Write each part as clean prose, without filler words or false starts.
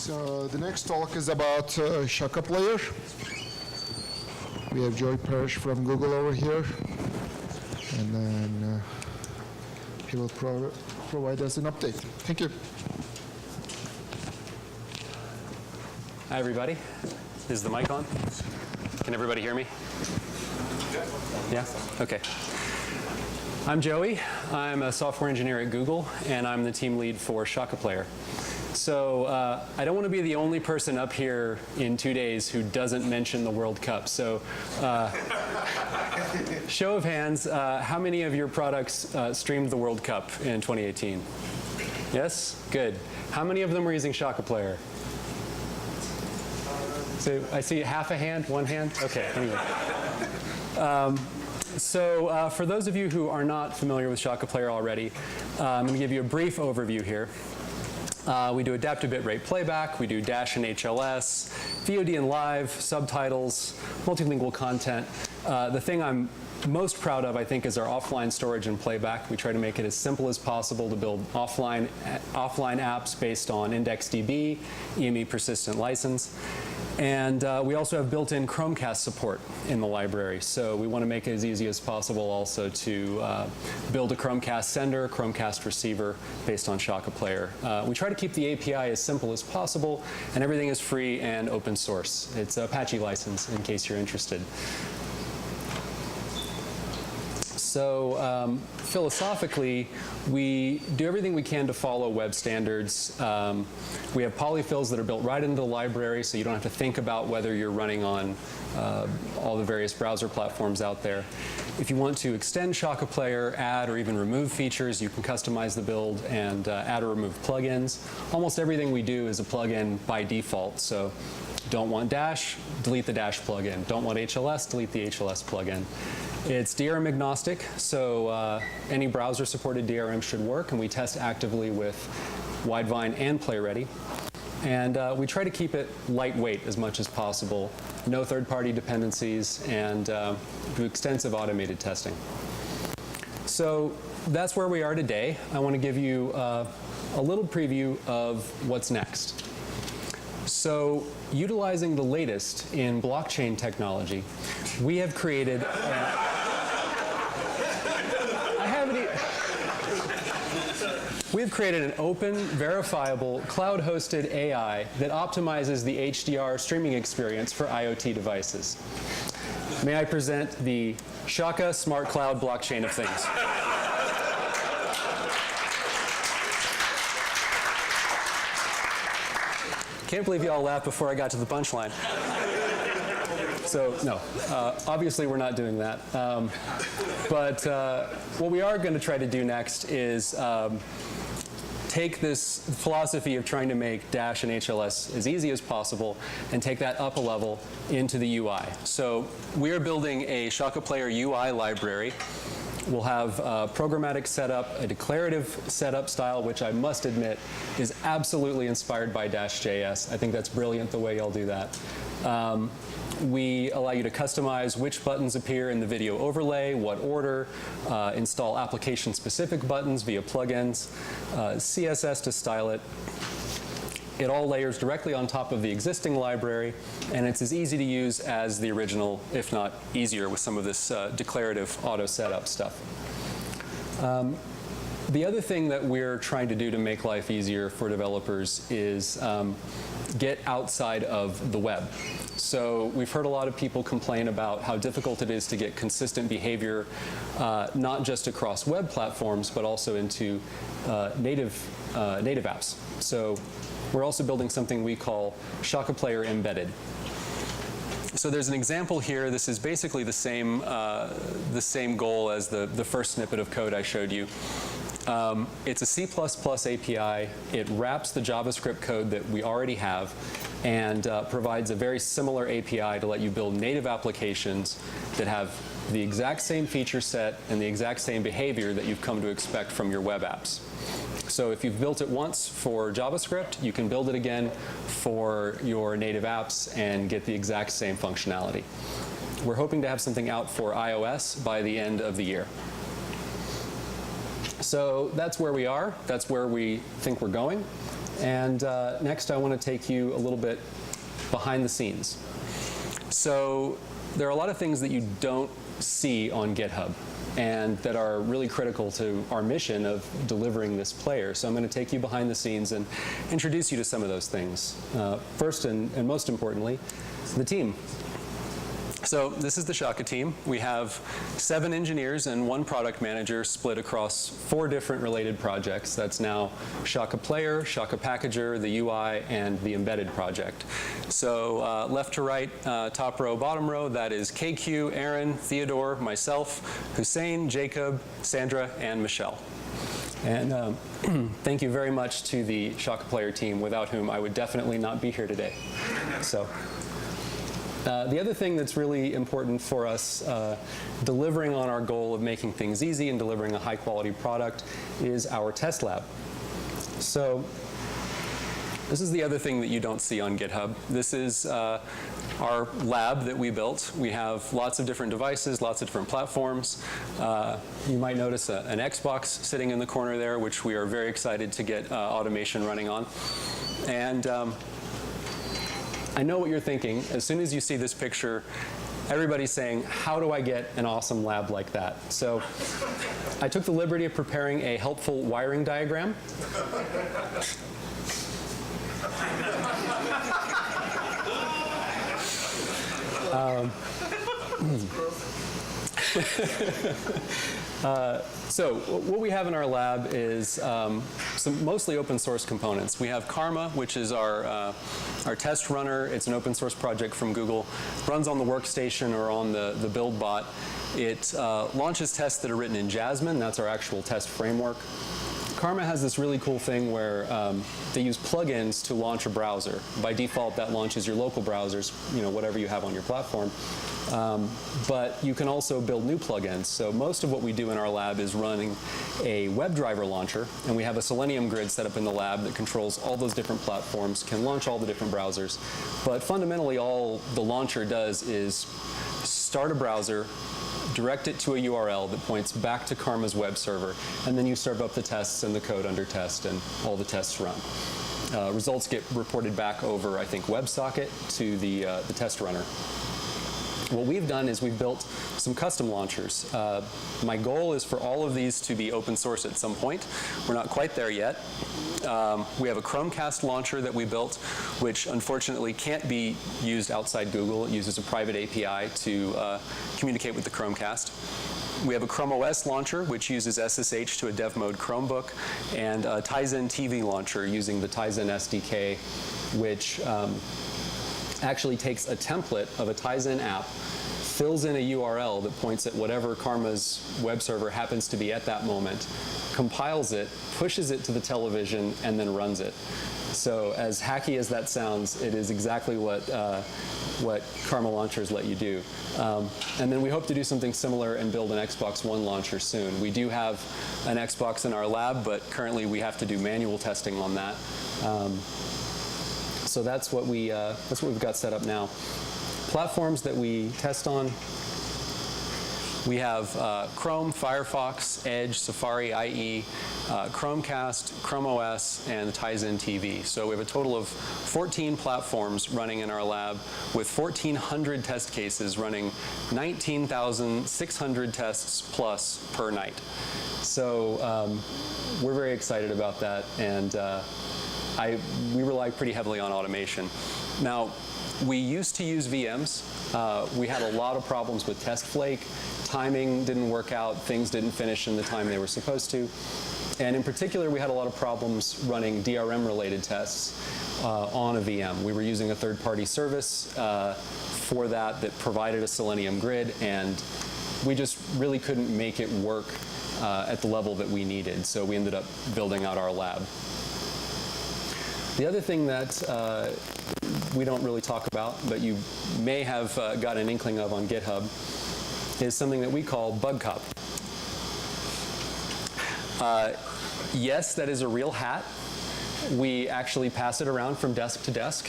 So the next talk is about Shaka player. We have Parrish from Google over here, and then he will provide us an update. Thank you. Hi, everybody. Is the mic on? Can everybody hear me? Yeah? Okay. I'm Joey. I'm a software engineer at Google, and I'm the team lead for Shaka Player. So I don't want to be the only person up here in 2 days who doesn't mention the World Cup. So show of hands, how many of your products streamed the World Cup in 2018? Yes? Good. How many of them were using Shaka Player? So I see half a hand, one hand? Okay, anyway. So for those of you who are not familiar with Shaka Player already, I'm going to give you a brief overview here. We do adaptive bitrate playback, we do Dash and HLS, VOD and live, subtitles, multilingual content. The thing I'm most proud of, I think, is our offline storage and playback. We try to make it as simple as possible to build offline apps based on IndexedDB, EME persistent license. And we also have built-in Chromecast support in the library. So we want to make it as easy as possible also to build a Chromecast sender, Chromecast receiver based on Shaka Player. We try to keep the API as simple as possible, and everything is free and open source. It's an Apache license, in case you're interested. So philosophically, we do everything we can to follow web standards. We have polyfills that are built right into the library, so you don't have to think about whether you're running on all the various browser platforms out there. If you want to extend Shaka Player, add or even remove features, you can customize the build and add or remove plugins. Almost everything we do is a plugin by default. So don't want Dash, delete the Dash plugin. Don't want HLS, delete the HLS plugin. It's DRM agnostic, so any browser-supported DRM should work, and we test actively with Widevine and PlayReady. And we try to keep it lightweight as much as possible, no third-party dependencies, and do extensive automated testing. So that's where we are today. I want to give you a little preview of what's next. So utilizing the latest in blockchain technology, we have created We've created an open, verifiable, cloud-hosted AI that optimizes the HDR streaming experience for IoT devices. May I present the Shaka SmartCloud blockchain of things. Can't believe you all laughed before I got to the punchline. So no, obviously we're not doing that. But what we are going to try to do next is take this philosophy of trying to make Dash and HLS as easy as possible and take that up a level into the UI. So we are building a Shaka Player UI library. We'll have a programmatic setup, a declarative setup style, which I must admit is absolutely inspired by Dash.js. I think that's brilliant the way y'all do that. We allow you to customize which buttons appear in the video overlay, what order, install application-specific buttons via plugins, CSS to style it. It all layers directly on top of the existing library, and it's as easy to use as the original, if not easier, with some of this declarative auto setup stuff. The other thing that we're trying to do to make life easier for developers is get outside of the web. So we've heard a lot of people complain about how difficult it is to get consistent behavior, not just across web platforms, but also into native apps. So we're also building something we call Shaka Player Embedded. So there's an example here. This is basically the same goal as the first snippet of code I showed you. It's a C++ API. It wraps the JavaScript code that we already have and provides a very similar API to let you build native applications that have the exact same feature set and the exact same behavior that you've come to expect from your web apps. So if you've built it once for JavaScript, you can build it again for your native apps and get the exact same functionality. We're hoping to have something out for iOS by the end of the year. So that's where we are. That's where we think we're going. And next, I want to take you a little bit behind the scenes. So there are a lot of things that you don't see on GitHub and that are really critical to our mission of delivering this player. So I'm going to take you behind the scenes and introduce you to some of those things. First and most importantly, the team. So this is the Shaka team. We have 7 engineers and 1 product manager split across 4 different related projects. That's now Shaka Player, Shaka Packager, the UI, and the embedded project. So left to right, top row, bottom row, that is KQ, Aaron, Theodore, myself, Hussein, Jacob, Sandra, and Michelle. And thank you very much to the Shaka Player team, without whom I would definitely not be here today. So. The other thing that's really important for us delivering on our goal of making things easy and delivering a high-quality product is our test lab. So this is the other thing that you don't see on GitHub. This is our lab that we built. We have lots of different devices, lots of different platforms. You might notice an Xbox sitting in the corner there, which we are very excited to get automation running on. And I know what you're thinking. As soon as you see this picture, everybody's saying, how do I get an awesome lab like that? So I took the liberty of preparing a helpful wiring diagram. So what we have in our lab is some mostly open source components. We have Karma, which is our test runner. It's an open source project from Google. Runs on the workstation or on the build bot. It launches tests that are written in Jasmine. That's our actual test framework. Karma has this really cool thing where they use plugins to launch a browser. By default, that launches your local browsers, whatever you have on your platform. But you can also build new plugins. So most of what we do in our lab is running a WebDriver launcher, and we have a Selenium grid set up in the lab that controls all those different platforms, can launch all the different browsers. But fundamentally, all the launcher does is start a browser, direct it to a URL that points back to Karma's web server, and then you serve up the tests and the code under test, and all the tests run. Results get reported back over, I think, WebSocket to the test runner. What we've done is we've built some custom launchers. My goal is for all of these to be open source at some point. We're not quite there yet. We have a Chromecast launcher that we built, which unfortunately can't be used outside Google. It uses a private API to communicate with the Chromecast. We have a Chrome OS launcher, which uses SSH to a dev mode Chromebook, and a Tizen TV launcher using the Tizen SDK, which actually takes a template of a Tizen app, fills in a URL that points at whatever Karma's web server happens to be at that moment, compiles it, pushes it to the television, and then runs it. So as hacky as that sounds, it is exactly what Karma launchers let you do. And then we hope to do something similar and build an Xbox One launcher soon. We do have an Xbox in our lab, but currently we have to do manual testing on that. So that's what we've got set up now. Platforms that we test on, we have Chrome, Firefox, Edge, Safari, IE, Chromecast, Chrome OS, and Tizen TV. So we have a total of 14 platforms running in our lab with 1,400 test cases running 19,600 tests plus per night. So we're very excited about that, and we rely pretty heavily on automation. Now, we used to use VMs. We had a lot of problems with test flake. Timing didn't work out. Things didn't finish in the time they were supposed to. And in particular, we had a lot of problems running DRM-related tests on a VM. We were using a third-party service for that provided a Selenium grid, and we just really couldn't make it work at the level that we needed. So we ended up building out our lab. The other thing that we don't really talk about, but you may have got an inkling of on GitHub, is something that we call BugCop. Yes, that is a real hat. We actually pass it around from desk to desk.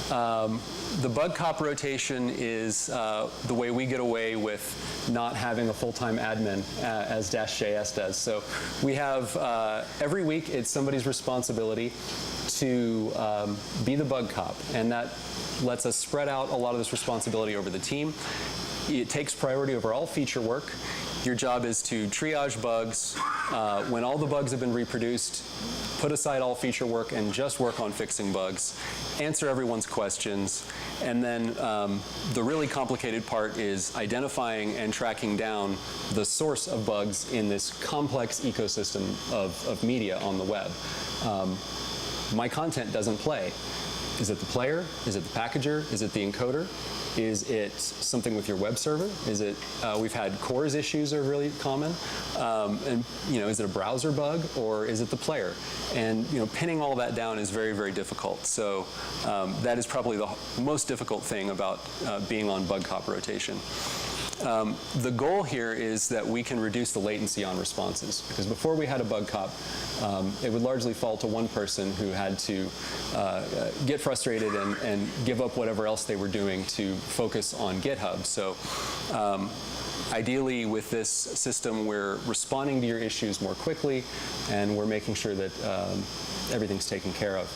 The BugCop rotation is the way we get away with not having a full-time admin as -JS does. So we have, every week it's somebody's responsibility to be the BugCop, and that lets us spread out a lot of this responsibility over the team. It takes priority over all feature work. Your job is to triage bugs. When all the bugs have been reproduced, put aside all feature work and just work on fixing bugs, answer everyone's questions, and then the really complicated part is identifying and tracking down the source of bugs in this complex ecosystem of media on the web. My content doesn't play. Is it the player? Is it the packager? Is it the encoder? Is it something with your web server? Is it, we've had CORS issues are really common. And, is it a browser bug or is it the player? And, pinning all that down is very, very difficult. So that is probably the most difficult thing about being on BugCop rotation. The goal here is that we can reduce the latency on responses, because before we had a BugCop, it would largely fall to one person who had to get frustrated and give up whatever else they were doing to focus on GitHub. So ideally with this system, we're responding to your issues more quickly, and we're making sure that everything's taken care of.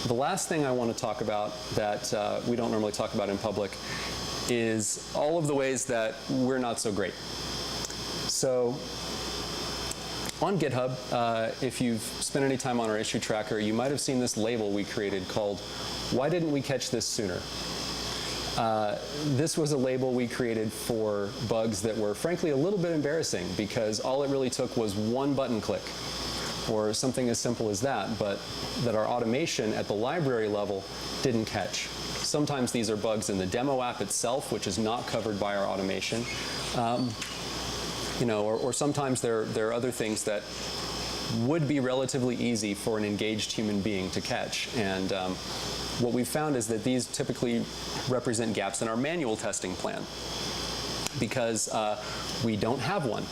The last thing I want to talk about that we don't normally talk about in public is all of the ways that we're not so great. So on GitHub, if you've spent any time on our issue tracker, you might have seen this label we created called "Why Didn't We Catch This Sooner?" This was a label we created for bugs that were frankly a little bit embarrassing, because all it really took was one button click or something as simple as that, but that our automation at the library level didn't catch. Sometimes these are bugs in the demo app itself, which is not covered by our automation. Or sometimes there are other things that would be relatively easy for an engaged human being to catch. And what we've found is that these typically represent gaps in our manual testing plan, because we don't have one.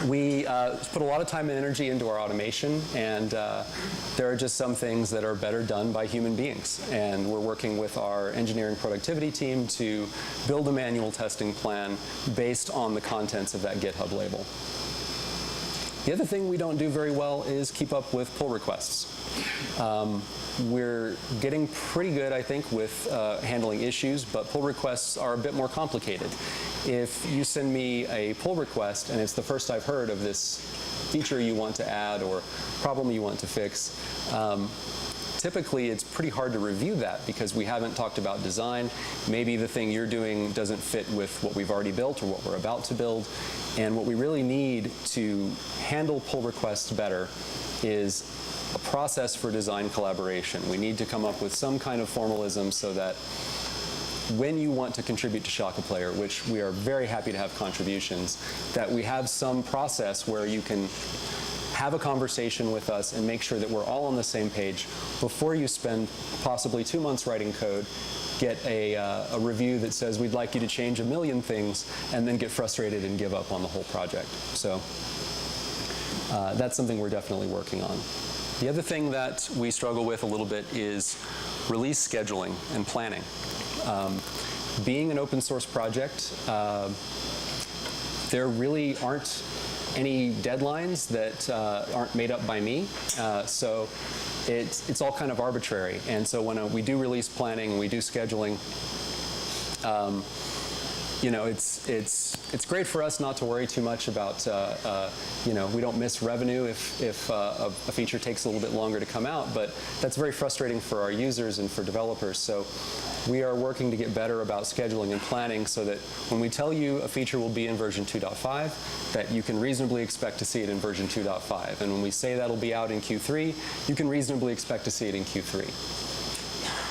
We put a lot of time and energy into our automation, and there are just some things that are better done by human beings. And we're working with our engineering productivity team to build a manual testing plan based on the contents of that GitHub label. The other thing we don't do very well is keep up with pull requests. We're getting pretty good, I think, with handling issues, but pull requests are a bit more complicated. If you send me a pull request and it's the first I've heard of this feature you want to add or problem you want to fix, typically it's pretty hard to review that because we haven't talked about design. Maybe the thing you're doing doesn't fit with what we've already built or what we're about to build. And what we really need to handle pull requests better is a process for design collaboration. We need to come up with some kind of formalism so that when you want to contribute to Shaka Player, which we are very happy to have contributions, that we have some process where you can have a conversation with us and make sure that we're all on the same page before you spend possibly 2 months writing code, get a review that says we'd like you to change 1 million things, and then get frustrated and give up on the whole project. So that's something we're definitely working on. The other thing that we struggle with a little bit is release scheduling and planning. Being an open source project, there really aren't any deadlines that aren't made up by me. So it's all kind of arbitrary. And so when we do release planning, we do scheduling, it's great for us not to worry too much about, we don't miss revenue if a feature takes a little bit longer to come out, but that's very frustrating for our users and for developers. So we are working to get better about scheduling and planning so that when we tell you a feature will be in version 2.5, that you can reasonably expect to see it in version 2.5. And when we say that'll be out in Q3, you can reasonably expect to see it in Q3.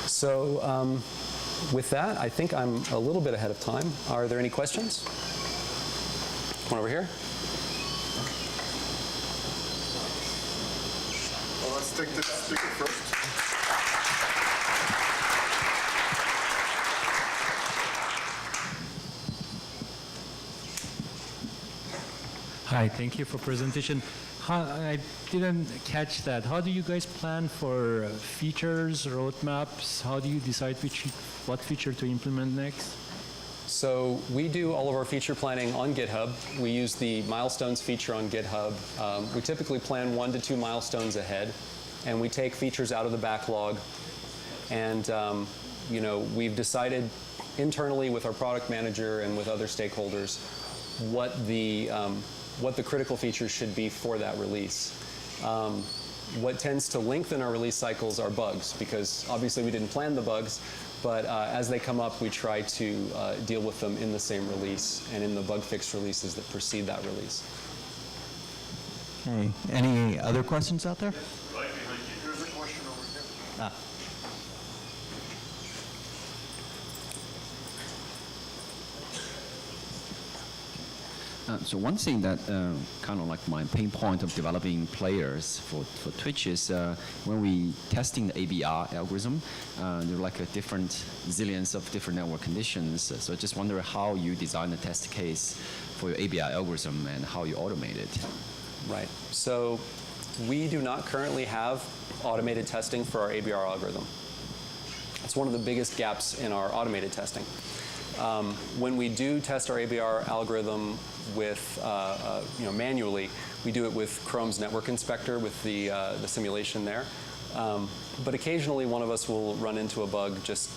So with that, I think I'm a little bit ahead of time. Are there any questions? One over here. Well, let's take this speaker first. Hi, thank you for presentation. I didn't catch that. How do you guys plan for features, roadmaps? How do you decide what feature to implement next? So we do all of our feature planning on GitHub. We use the milestones feature on GitHub. We typically plan 1 to 2 milestones ahead, and we take features out of the backlog. And we've decided internally with our product manager and with other stakeholders what the critical features should be for that release. What tends to lengthen our release cycles are bugs, because obviously we didn't plan the bugs, but as they come up, we try to deal with them in the same release and in the bug fix releases that precede that release. Okay. Any other questions out there? Right behind you. There's a question over here. Ah. So one thing that kind of like my pain point of developing players for Twitch is when we testing the ABR algorithm, there are like a different zillions of different network conditions. So I just wonder how you design the test case for your ABR algorithm and how you automate it. Right. So we do not currently have automated testing for our ABR algorithm. It's one of the biggest gaps in our automated testing. When we do test our ABR algorithm with manually, we do it with Chrome's network inspector with the simulation there. But occasionally one of us will run into a bug just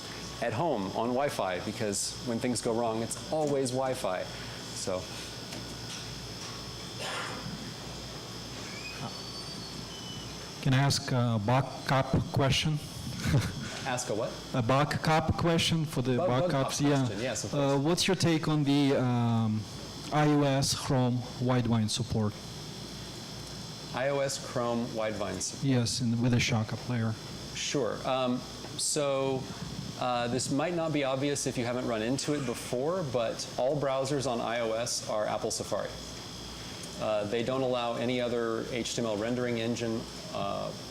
at home on Wi-Fi, because when things go wrong, it's always Wi-Fi. So. Can I ask a BugCop question? Ask a what? A BugCop question for the BugCop BugCops. question, yes, of course. What's your take on the iOS Chrome Widevine support? iOS Chrome Widevines. Yes, with the Shaka player. Sure. This might not be obvious if you haven't run into it before, but all browsers on iOS are Apple Safari. They don't allow any other HTML rendering engine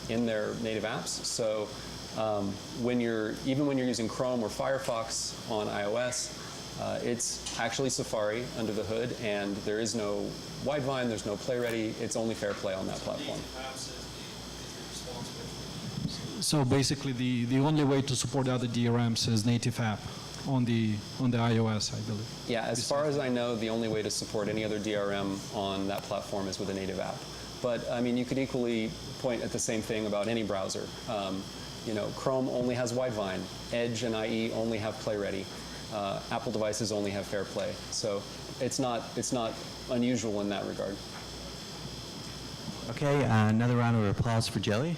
in their native apps. So even when you're using Chrome or Firefox on iOS, it's actually Safari under the hood, and there is no Widevine, there's no PlayReady. It's only FairPlay on that platform. So basically, the only way to support other DRMs is native app on the iOS, I believe. Yeah, as far as I know, the only way to support any other DRM on that platform is with a native app. But I mean, you could equally point at the same thing about any browser. Chrome only has Widevine. Edge and IE only have PlayReady. Apple devices only have FairPlay. So it's not unusual in that regard. Okay, another round of applause for Jelly.